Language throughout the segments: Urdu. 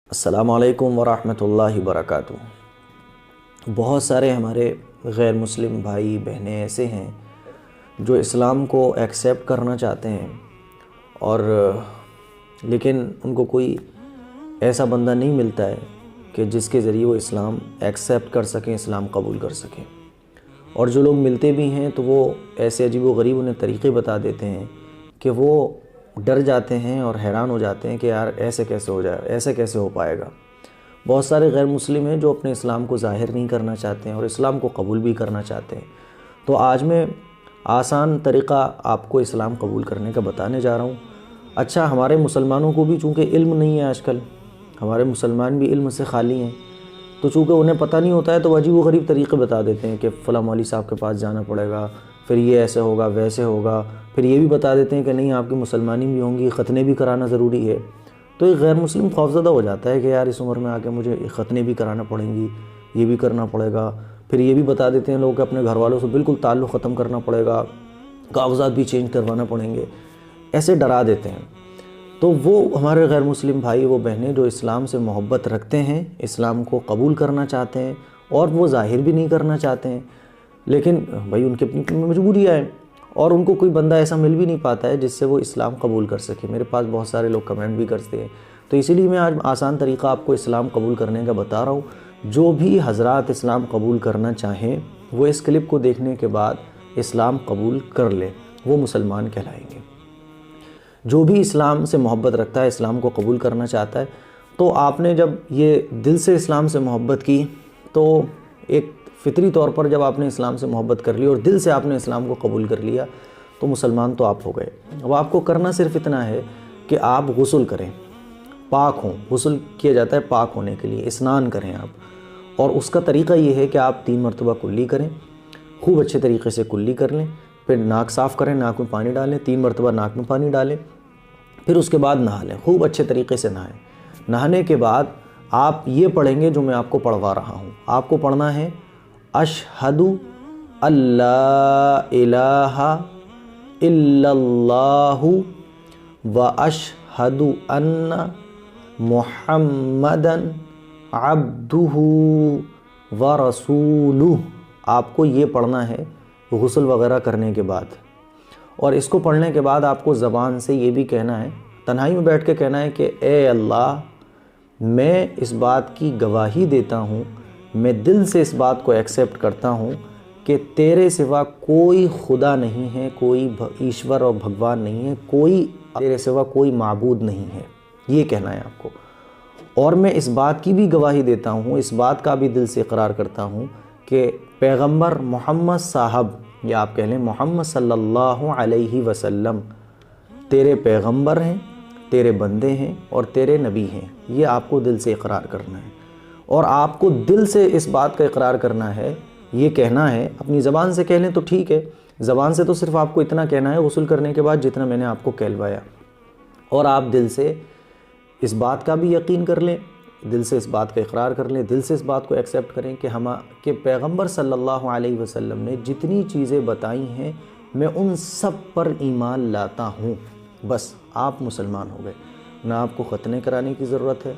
السلام علیکم ورحمۃ اللہ وبرکاتہ۔ بہت سارے ہمارے غیر مسلم بھائی بہنیں ایسے ہیں جو اسلام کو ایکسیپٹ کرنا چاہتے ہیں اور لیکن ان کو کوئی ایسا بندہ نہیں ملتا ہے کہ جس کے ذریعے وہ اسلام ایکسیپٹ کر سکیں، اسلام قبول کر سکیں۔ اور جو لوگ ملتے بھی ہیں تو وہ ایسے عجیب و غریب انہیں طریقے بتا دیتے ہیں کہ وہ ڈر جاتے ہیں اور حیران ہو جاتے ہیں کہ یار ایسے کیسے ہو جائے، ایسے کیسے ہو پائے گا۔ بہت سارے غیر مسلم ہیں جو اپنے اسلام کو ظاہر نہیں کرنا چاہتے ہیں اور اسلام کو قبول بھی کرنا چاہتے ہیں۔ تو آج میں آسان طریقہ آپ کو اسلام قبول کرنے کا بتانے جا رہا ہوں۔ اچھا، ہمارے مسلمانوں کو بھی چونکہ علم نہیں ہے، آج کل ہمارے مسلمان بھی علم سے خالی ہیں، تو چونکہ انہیں پتہ نہیں ہوتا ہے تو عجیب و غریب طریقے بتا دیتے ہیں کہ فلاں مولوی صاحب کے پاس جانا پڑے گا، پھر یہ ایسے ہوگا ویسے ہوگا، پھر یہ بھی بتا دیتے ہیں کہ نہیں آپ کی مسلمانی بھی ہوں گی، ختنے بھی کرانا ضروری ہے۔ تو ایک غیر مسلم خوفزدہ ہو جاتا ہے کہ یار اس عمر میں آ کے مجھے ختنے بھی کرانا پڑیں گی، یہ بھی کرنا پڑے گا۔ پھر یہ بھی بتا دیتے ہیں لوگ کہ اپنے گھر والوں سے بالکل تعلق ختم کرنا پڑے گا، کاغذات بھی چینج کروانا پڑیں گے، ایسے ڈرا دیتے ہیں۔ تو وہ ہمارے غیر مسلم بھائی وہ بہنیں جو اسلام سے محبت رکھتے ہیں، اسلام کو قبول کرنا چاہتے ہیں اور وہ ظاہر بھی نہیں کرنا چاہتے ہیں، لیکن بھائی ان کی اپنی مجبوریاں ہیں اور ان کو کوئی بندہ ایسا مل بھی نہیں پاتا ہے جس سے وہ اسلام قبول کر سکے۔ میرے پاس بہت سارے لوگ کمنٹ بھی کرتے ہیں، تو اسی لیے میں آج آسان طریقہ آپ کو اسلام قبول کرنے کا بتا رہا ہوں۔ جو بھی حضرات اسلام قبول کرنا چاہیں وہ اس کلپ کو دیکھنے کے بعد اسلام قبول کر لیں، وہ مسلمان کہلائیں گے۔ جو بھی اسلام سے محبت رکھتا ہے، اسلام کو قبول کرنا چاہتا ہے، تو آپ نے جب یہ دل سے اسلام سے محبت کی تو ایک فطری طور پر جب آپ نے اسلام سے محبت کر لی اور دل سے آپ نے اسلام کو قبول کر لیا تو مسلمان تو آپ ہو گئے۔ اب آپ کو کرنا صرف اتنا ہے کہ آپ غسل کریں، پاک ہوں۔ غسل کیا جاتا ہے پاک ہونے کے لیے، اسنان کریں آپ، اور اس کا طریقہ یہ ہے کہ آپ 3 مرتبہ کلی کریں، خوب اچھے طریقے سے کلی کر لیں، پھر ناک صاف کریں، ناک میں پانی ڈالیں، 3 مرتبہ ناک میں پانی ڈالیں، پھر اس کے بعد نہا لیں، خوب اچھے طریقے سے نہائیں۔ نہانے کے بعد آپ یہ پڑھیں گے جو میں آپ کو پڑھوا رہا ہوں۔ آپ کو پڑھنا ہے اشہد اللہ الہ الا اللہ و اشہد ان محمدا عبدہ و رسولہ۔ آپ کو یہ پڑھنا ہے غسل وغیرہ کرنے کے بعد، اور اس کو پڑھنے کے بعد آپ کو زبان سے یہ بھی کہنا ہے، تنہائی میں بیٹھ کے کہنا ہے کہ اے اللہ، میں اس بات کی گواہی دیتا ہوں، میں دل سے اس بات کو ایکسیپٹ کرتا ہوں کہ تیرے سوا کوئی خدا نہیں ہے، کوئی ایشور اور بھگوان نہیں ہے، کوئی تیرے سوا کوئی معبود نہیں ہے، یہ کہنا ہے آپ کو۔ اور میں اس بات کی بھی گواہی دیتا ہوں، اس بات کا بھی دل سے اقرار کرتا ہوں کہ پیغمبر محمد صاحب، یا آپ کہہ لیں محمد صلی اللہ علیہ وسلم، تیرے پیغمبر ہیں، تیرے بندے ہیں اور تیرے نبی ہیں۔ یہ آپ کو دل سے اقرار کرنا ہے، اور آپ کو دل سے اس بات کا اقرار کرنا ہے، یہ کہنا ہے۔ اپنی زبان سے کہہ لیں تو ٹھیک ہے، زبان سے تو صرف آپ کو اتنا کہنا ہے غسل کرنے کے بعد جتنا میں نے آپ کو کہلوایا، اور آپ دل سے اس بات کا بھی یقین کر لیں، دل سے اس بات کا اقرار کر لیں، دل سے اس بات کو ایکسیپٹ کریں کہ پیغمبر صلی اللہ علیہ وسلم نے جتنی چیزیں بتائی ہیں میں ان سب پر ایمان لاتا ہوں۔ بس آپ مسلمان ہو گئے۔ نہ آپ کو ختنے کرانے کی ضرورت ہے،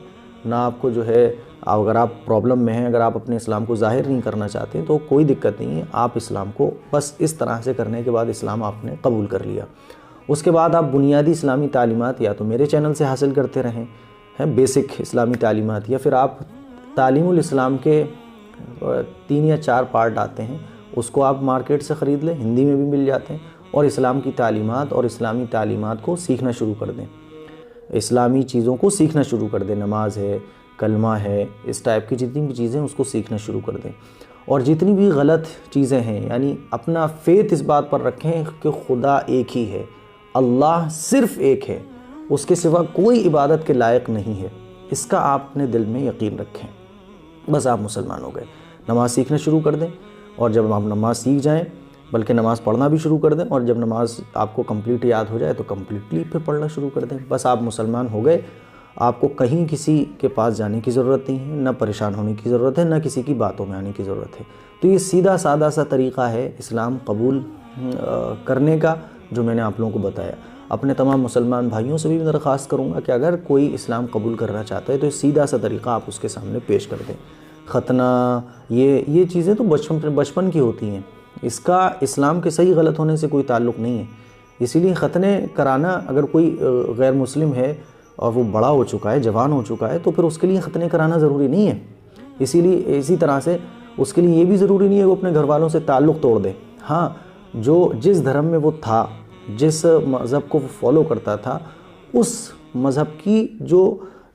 نہ آپ کو جو ہے، اگر آپ پرابلم میں ہیں، اگر آپ اپنے اسلام کو ظاہر نہیں کرنا چاہتے تو کوئی دقت نہیں ہے، آپ اسلام کو بس اس طرح سے کرنے کے بعد اسلام آپ نے قبول کر لیا۔ اس کے بعد آپ بنیادی اسلامی تعلیمات یا تو میرے چینل سے حاصل کرتے رہیں، بیسک اسلامی تعلیمات، یا پھر آپ تعلیم الاسلام کے 3 یا 4 پارٹ آتے ہیں، اس کو آپ مارکیٹ سے خرید لیں، ہندی میں بھی مل جاتے ہیں، اور اسلام کی تعلیمات اور اسلامی تعلیمات کو سیکھنا شروع کر دیں، اسلامی چیزوں کو سیکھنا شروع کر دیں، نماز ہے، کلمہ ہے، اس ٹائپ کی جتنی بھی چیزیں اس کو سیکھنا شروع کر دیں۔ اور جتنی بھی غلط چیزیں ہیں، یعنی اپنا فیتھ اس بات پر رکھیں کہ خدا ایک ہی ہے، اللہ صرف ایک ہے، اس کے سوا کوئی عبادت کے لائق نہیں ہے، اس کا آپ اپنے دل میں یقین رکھیں، بس آپ مسلمان ہو گئے۔ نماز سیکھنا شروع کر دیں، اور جب آپ نماز سیکھ جائیں، بلکہ نماز پڑھنا بھی شروع کر دیں، اور جب نماز آپ کو کمپلیٹ یاد ہو جائے تو کمپلیٹلی پھر پڑھنا شروع کر دیں، بس آپ مسلمان ہو گئے۔ آپ کو کہیں کسی کے پاس جانے کی ضرورت نہیں ہے، نہ پریشان ہونے کی ضرورت ہے، نہ کسی کی باتوں میں آنے کی ضرورت ہے۔ تو یہ سیدھا سادہ سا طریقہ ہے اسلام قبول کرنے کا جو میں نے آپ لوگوں کو بتایا۔ اپنے تمام مسلمان بھائیوں سے بھی درخواست کروں گا کہ اگر کوئی اسلام قبول کرنا چاہتا ہے تو سیدھا سا طریقہ آپ اس کے سامنے پیش کر دیں۔ ختنہ یہ چیزیں تو بچپن کی ہوتی ہیں، اس کا اسلام کے صحیح غلط ہونے سے کوئی تعلق نہیں ہے۔ اسی لیے ختنے کرانا، اگر کوئی غیر مسلم ہے اور وہ بڑا ہو چکا ہے، جوان ہو چکا ہے، تو پھر اس کے لیے ختنے کرانا ضروری نہیں ہے۔ اسی طرح سے اس کے لیے یہ بھی ضروری نہیں ہے وہ اپنے گھر والوں سے تعلق توڑ دے۔ ہاں، جس دھرم میں وہ تھا، جس مذہب کو وہ فالو کرتا تھا، اس مذہب کی جو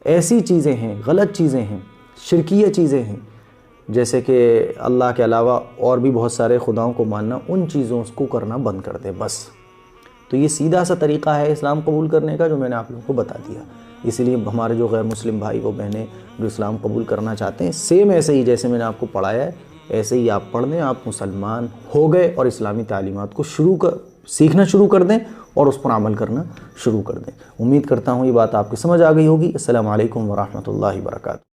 ایسی چیزیں ہیں، غلط چیزیں ہیں، شرکیہ چیزیں ہیں، جیسے کہ اللہ کے علاوہ اور بھی بہت سارے خداؤں کو ماننا، ان چیزوں کو کرنا بند کر دے بس۔ تو یہ سیدھا سا طریقہ ہے اسلام قبول کرنے کا جو میں نے آپ لوگوں کو بتا دیا۔ اس لیے ہمارے جو غیر مسلم بھائی و بہنیں جو اسلام قبول کرنا چاہتے ہیں، سیم ایسے ہی جیسے میں نے آپ کو پڑھایا ہے ایسے ہی آپ پڑھ دیں، آپ مسلمان ہو گئے اور اسلامی تعلیمات کو سیکھنا شروع کر دیں اور اس پر عمل کرنا شروع کر دیں۔ امید کرتا ہوں یہ بات آپ کو سمجھ آ گئی ہوگی۔ السلام علیکم ورحمۃ اللہ وبرکاتہ۔